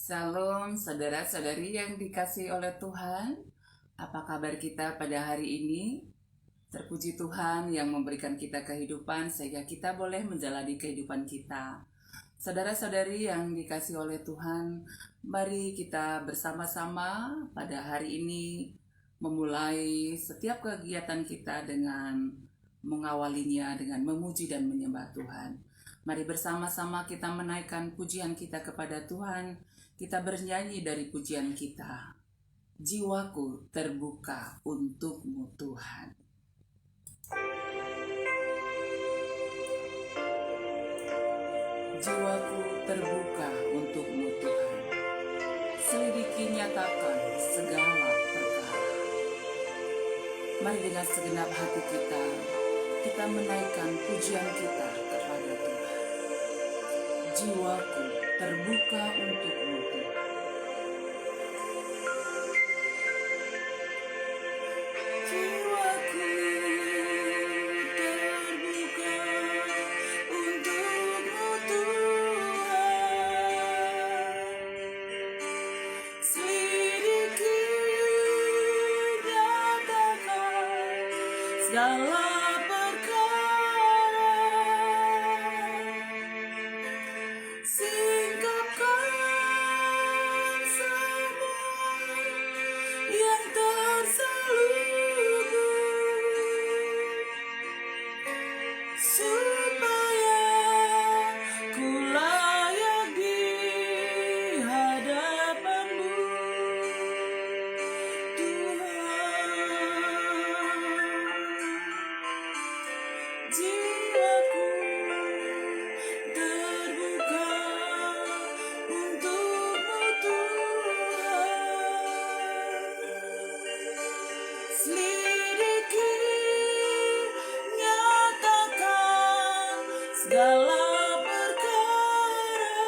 Salam saudara-saudari yang dikasihi oleh Tuhan. Apa kabar kita pada hari ini? Terpuji Tuhan yang memberikan kita kehidupan sehingga kita boleh menjalani kehidupan kita. Saudara-saudari yang dikasihi oleh Tuhan, mari kita bersama-sama pada hari ini memulai setiap kegiatan kita dengan mengawalinya dengan memuji dan menyembah Tuhan. Mari bersama-sama kita menaikkan pujian kita kepada Tuhan. Kita bernyanyi dari pujian kita. Jiwaku terbuka untuk-Mu Tuhan. Jiwaku terbuka untuk-Mu Tuhan. Selidiki nyatakan segala perkara. Mari dengan segenap hati kita menaikkan pujian kita kepada Tuhan. Jiwaku terbuka untuk-Mu Tuhan. Segala perkara, singkapkan semua yang terselubung, supaya ku layak di hadapan-Mu, jiwaku terbuka untuk-Mu Tuhan. Selidiki, nyatakan segala perkara,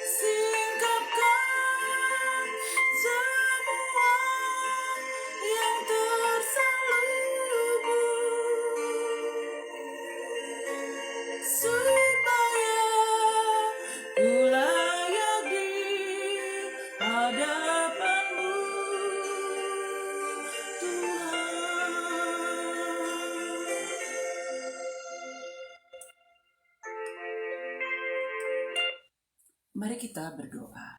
singkapkan semua yang supaya ku layak di hadapan-Mu, Tuhan. Mari kita berdoa.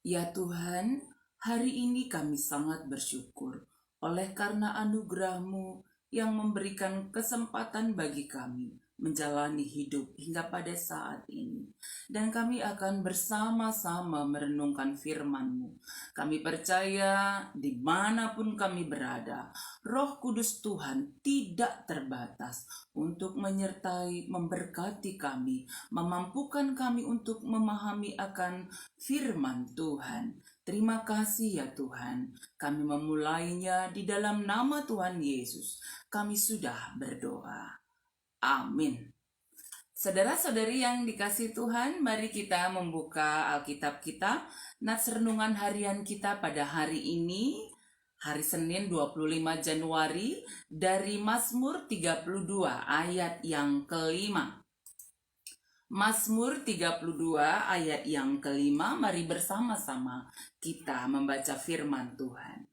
Ya Tuhan, hari ini kami sangat bersyukur oleh karena anugerah-Mu yang memberikan kesempatan bagi kami menjalani hidup hingga pada saat ini. Dan kami akan bersama-sama merenungkan firman-Mu. Kami percaya dimanapun kami berada, Roh Kudus Tuhan tidak terbatas untuk menyertai, memberkati kami, memampukan kami untuk memahami akan firman Tuhan. Terima kasih ya Tuhan, kami memulainya di dalam nama Tuhan Yesus. Kami sudah berdoa. Amin. Saudara-saudari yang dikasihi Tuhan, mari kita membuka Alkitab kita. Nats renungan harian kita pada hari ini, hari Senin 25 Januari, dari Mazmur 32 ayat yang kelima. Mazmur 32 ayat yang kelima, mari bersama-sama kita membaca firman Tuhan.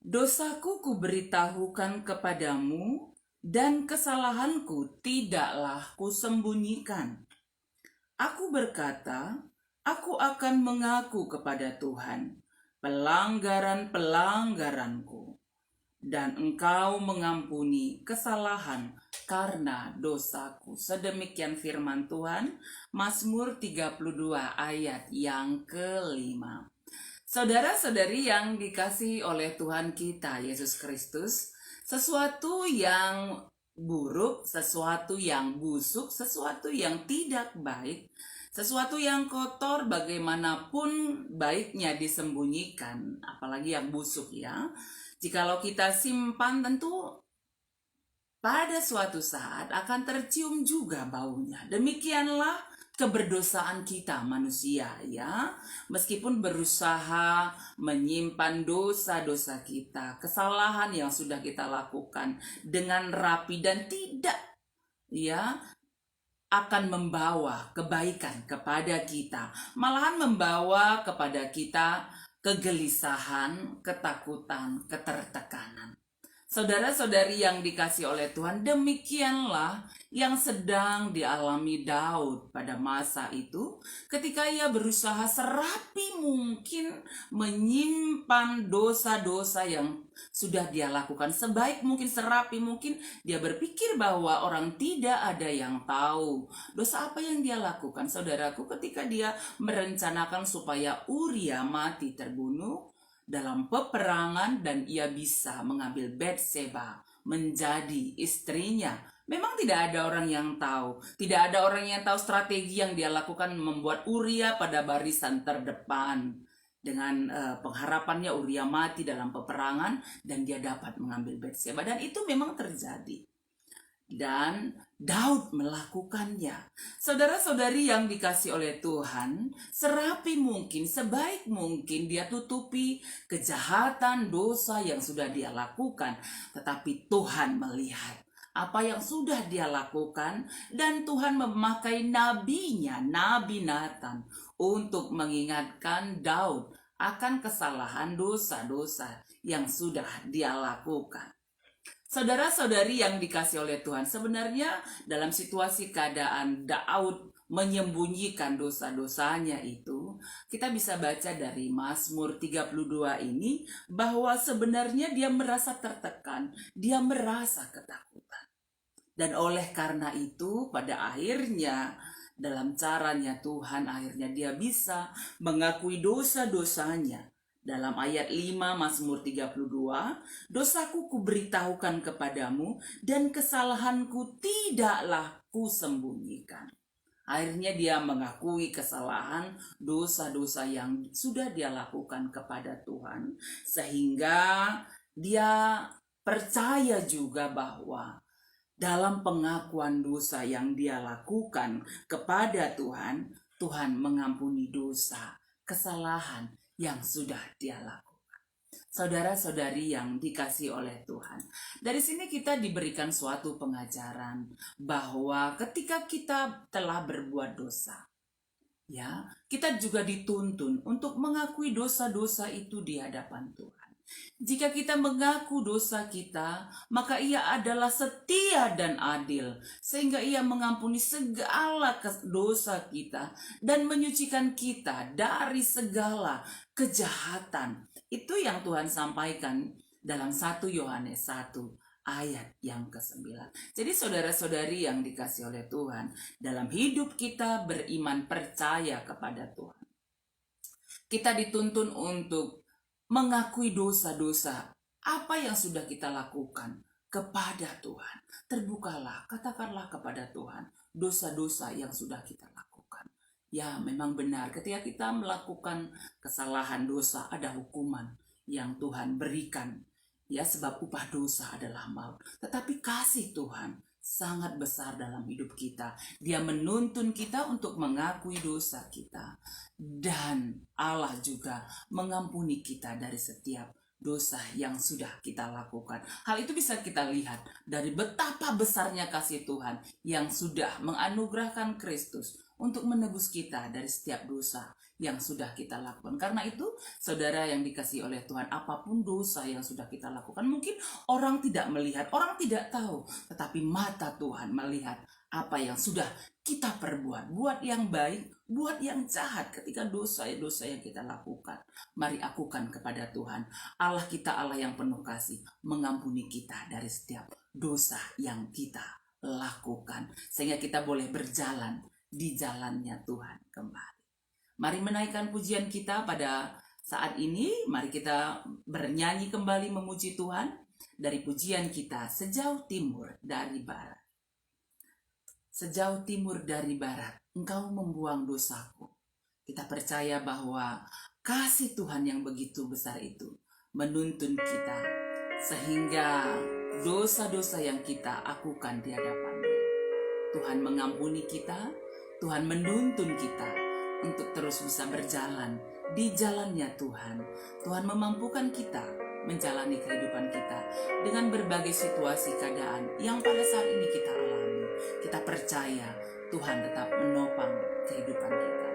Dosaku kuberitahukan kepadamu, dan kesalahanku tidaklah kusembunyikan. Aku berkata, aku akan mengaku kepada Tuhan pelanggaran-pelanggaranku, dan Engkau mengampuni kesalahan karena dosaku. Sedemikian firman Tuhan, Mazmur 32 ayat yang kelima. Saudara-saudari yang dikasihi oleh Tuhan kita Yesus Kristus, sesuatu yang buruk, sesuatu yang busuk, sesuatu yang tidak baik, sesuatu yang kotor bagaimanapun baiknya disembunyikan, apalagi yang busuk ya. Jikalau kita simpan tentu pada suatu saat akan tercium juga baunya. Demikianlah keberdosaan kita manusia ya. Meskipun berusaha menyimpan dosa-dosa kita, kesalahan yang sudah kita lakukan dengan rapi dan tidak ya akan membawa kebaikan kepada kita, malahan membawa kepada kita kegelisahan, ketakutan, ketertekanan. Saudara-saudari yang dikasih oleh Tuhan, demikianlah yang sedang dialami Daud pada masa itu ketika ia berusaha serapi mungkin menyimpan dosa-dosa yang sudah dia lakukan. Sebaik mungkin, serapi mungkin dia berpikir bahwa orang tidak ada yang tahu dosa apa yang dia lakukan. Saudaraku, ketika dia merencanakan supaya Uria mati terbunuh dalam peperangan dan ia bisa mengambil Batseba menjadi istrinya. Memang tidak ada orang yang tahu. Tidak ada orang yang tahu strategi yang dia lakukan membuat Uria pada barisan terdepan. Dengan pengharapannya Uria mati dalam peperangan dan dia dapat mengambil Batseba. Dan itu memang terjadi. Dan Daud melakukannya. Saudara-saudari yang dikasih oleh Tuhan, serapi mungkin, sebaik mungkin dia tutupi kejahatan, dosa yang sudah dia lakukan. Tetapi Tuhan melihat apa yang sudah dia lakukan, dan Tuhan memakai nabinya, Nabi Nathan, untuk mengingatkan Daud akan kesalahan dosa-dosa yang sudah dia lakukan. Saudara-saudari yang dikasih oleh Tuhan, sebenarnya dalam situasi keadaan Daud menyembunyikan dosa-dosanya itu, kita bisa baca dari Mazmur 32 ini bahwa sebenarnya dia merasa tertekan, dia merasa ketakutan. Dan oleh karena itu pada akhirnya dalam caranya Tuhan akhirnya dia bisa mengakui dosa-dosanya. Dalam ayat 5 Mazmur 32, dosaku kuberitahukan kepadamu dan kesalahanku tidaklah kusembunyikan. Akhirnya dia mengakui kesalahan, dosa-dosa yang sudah dia lakukan kepada Tuhan. Sehingga dia percaya juga bahwa dalam pengakuan dosa yang dia lakukan kepada Tuhan, Tuhan mengampuni dosa, kesalahan yang sudah dia lakukan. Saudara-saudari yang dikasih oleh Tuhan, dari sini kita diberikan suatu pengajaran bahwa ketika kita telah berbuat dosa, ya, kita juga dituntun untuk mengakui dosa-dosa itu di hadapan Tuhan. Jika kita mengaku dosa kita, maka Ia adalah setia dan adil, sehingga Ia mengampuni segala dosa kita dan menyucikan kita dari segala kejahatan. Itu yang Tuhan sampaikan dalam 1 Yohanes 1 ayat yang ke-9. Jadi saudara-saudari yang dikasih oleh Tuhan, dalam hidup kita beriman percaya kepada Tuhan, kita dituntun untuk mengakui dosa-dosa apa yang sudah kita lakukan kepada Tuhan. Terbukalah, katakanlah kepada Tuhan dosa-dosa yang sudah kita lakukan. Ya, memang benar ketika kita melakukan kesalahan dosa ada hukuman yang Tuhan berikan. Ya, sebab upah dosa adalah maut. Tetapi kasih Tuhan sangat besar dalam hidup kita. Dia menuntun kita untuk mengakui dosa kita. Dan Allah juga mengampuni kita dari setiap dosa yang sudah kita lakukan. Hal itu bisa kita lihat dari betapa besarnya kasih Tuhan yang sudah menganugerahkan Kristus untuk menebus kita dari setiap dosa yang sudah kita lakukan. Karena itu, saudara yang dikasihi oleh Tuhan, apapun dosa yang sudah kita lakukan, mungkin orang tidak melihat, orang tidak tahu, tetapi mata Tuhan melihat apa yang sudah kita perbuat, buat yang baik, buat yang jahat. Ketika dosa-dosa yang kita lakukan, mari akukan kepada Tuhan. Allah kita Allah yang penuh kasih, mengampuni kita dari setiap dosa yang kita lakukan, sehingga kita boleh berjalan di jalannya Tuhan kembali. Mari menaikkan pujian kita pada saat ini. Mari kita bernyanyi kembali memuji Tuhan dari pujian kita, sejauh timur dari barat. Sejauh timur dari barat, Engkau membuang dosaku. Kita percaya bahwa kasih Tuhan yang begitu besar itu menuntun kita, sehingga dosa-dosa yang kita lakukan di hadapan-Nya, Tuhan mengampuni kita, Tuhan menuntun kita untuk terus bisa berjalan di jalannya Tuhan. Tuhan memampukan kita menjalani kehidupan kita dengan berbagai situasi keadaan yang pada saat ini kita alami. Kita percaya Tuhan tetap menopang kehidupan kita.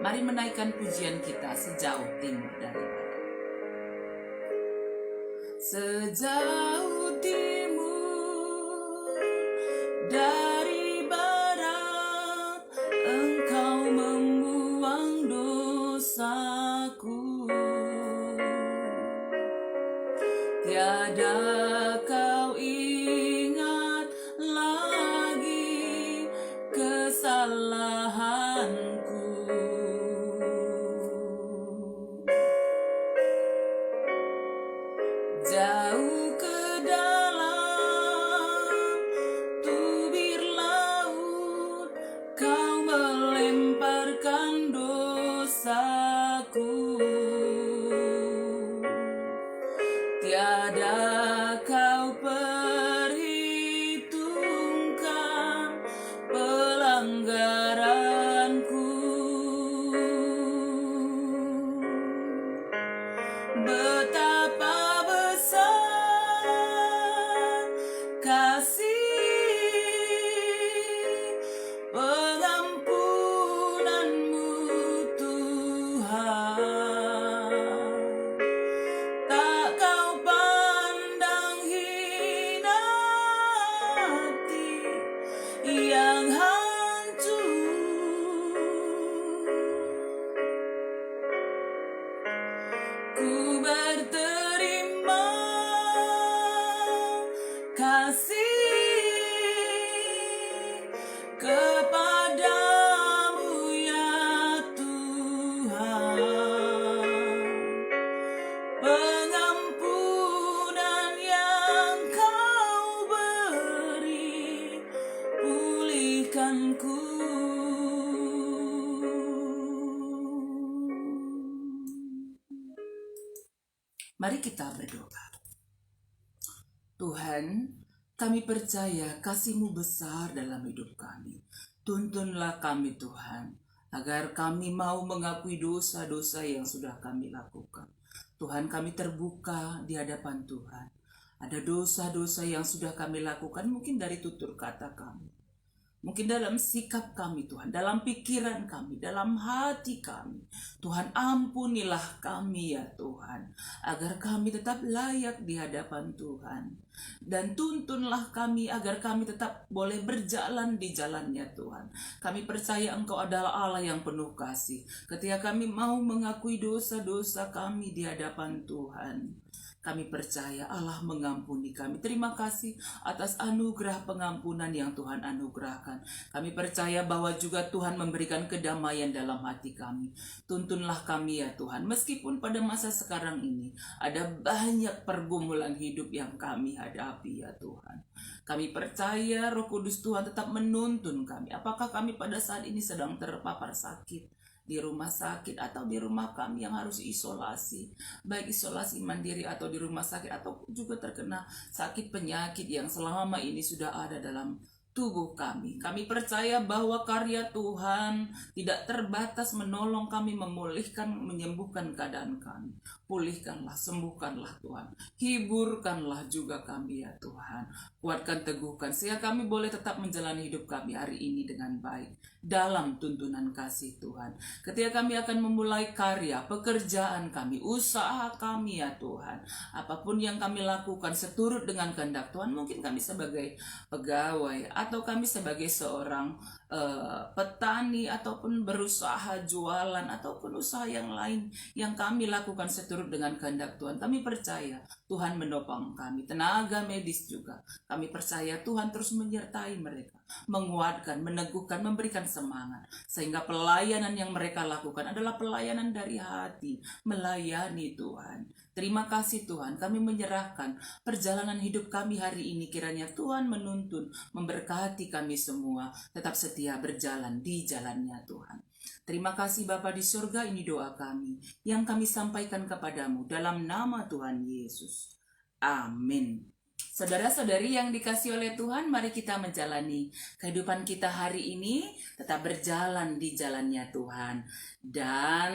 Mari menaikkan pujian kita sejauh timur dari barat. Sejauh timur dari barat, Engkau membuang dosaku. Tiada kau ingat lagi kesalahanku. Jauh ke dalam tubir laut, kau melemparkan dosaku. Tiada kau perhitungkan pelanggaranku. Betapa besar kasih pengampunanmu, Tuhan. Tak kau pandang hina hati yang hancur. Ku berterima kasih kepadamu ya Tuhan. Pengampunan yang kau beri, pulihkanku. Mari kita berdoa. Tuhan, kami percaya kasih-Mu besar dalam hidup kami. Tuntunlah kami Tuhan, agar kami mau mengakui dosa-dosa yang sudah kami lakukan. Tuhan, kami terbuka di hadapan Tuhan. Ada dosa-dosa yang sudah kami lakukan, mungkin dari tutur kata kami. Mungkin dalam sikap kami Tuhan, dalam pikiran kami, dalam hati kami. Tuhan, ampunilah kami ya Tuhan, agar kami tetap layak di hadapan Tuhan. Dan tuntunlah kami agar kami tetap boleh berjalan di jalannya Tuhan. Kami percaya Engkau adalah Allah yang penuh kasih. Ketika kami mau mengakui dosa-dosa kami di hadapan Tuhan, kami percaya Allah mengampuni kami. Terima kasih atas anugerah pengampunan yang Tuhan anugerahkan. Kami percaya bahwa juga Tuhan memberikan kedamaian dalam hati kami. Tuntunlah kami ya Tuhan. Meskipun pada masa sekarang ini ada banyak pergumulan hidup yang kami hadapi ya Tuhan. Kami percaya Roh Kudus Tuhan tetap menuntun kami. Apakah kami pada saat ini sedang terpapar sakit di rumah sakit atau di rumah kami yang harus isolasi, baik isolasi mandiri atau di rumah sakit, atau juga terkena sakit penyakit yang selama ini sudah ada dalam tubuh kami. Kami percaya bahwa karya Tuhan tidak terbatas menolong kami, memulihkan, menyembuhkan keadaan kami. Pulihkanlah, sembuhkanlah Tuhan. Hiburkanlah juga kami ya Tuhan. Kuatkan, teguhkan, sehingga kami boleh tetap menjalani hidup kami hari ini dengan baik dalam tuntunan kasih Tuhan. Ketika kami akan memulai karya, pekerjaan kami, usaha kami ya Tuhan, apapun yang kami lakukan seturut dengan kehendak Tuhan. Mungkin kami sebagai pegawai atau kami sebagai seorang petani ataupun berusaha jualan ataupun usaha yang lain yang kami lakukan seturut dengan kehendak Tuhan. Kami percaya Tuhan menopang kami, tenaga medis juga. Kami percaya Tuhan terus menyertai mereka, menguatkan, meneguhkan, memberikan semangat, sehingga pelayanan yang mereka lakukan adalah pelayanan dari hati, melayani Tuhan. Terima kasih Tuhan, kami menyerahkan perjalanan hidup kami hari ini. Kiranya Tuhan menuntun, memberkati kami semua, tetap setia berjalan di jalannya Tuhan. Terima kasih Bapa di surga, ini doa kami yang kami sampaikan kepadamu dalam nama Tuhan Yesus. Amin. Saudara-saudari yang dikasihi oleh Tuhan, mari kita menjalani kehidupan kita hari ini tetap berjalan di jalannya Tuhan. Dan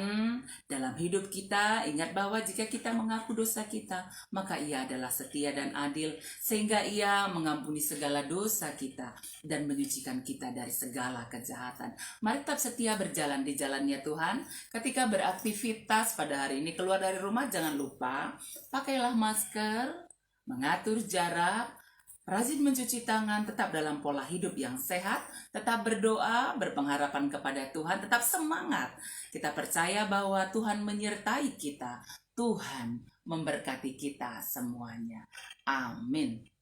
dalam hidup kita, ingat bahwa jika kita mengaku dosa kita, maka Ia adalah setia dan adil, sehingga Ia mengampuni segala dosa kita dan menyucikan kita dari segala kejahatan. Mari tetap setia berjalan di jalannya Tuhan. Ketika beraktivitas pada hari ini, keluar dari rumah, jangan lupa pakailah masker, mengatur jarak, rajin mencuci tangan, tetap dalam pola hidup yang sehat, tetap berdoa, berpengharapan kepada Tuhan, tetap semangat. Kita percaya bahwa Tuhan menyertai kita, Tuhan memberkati kita semuanya. Amin.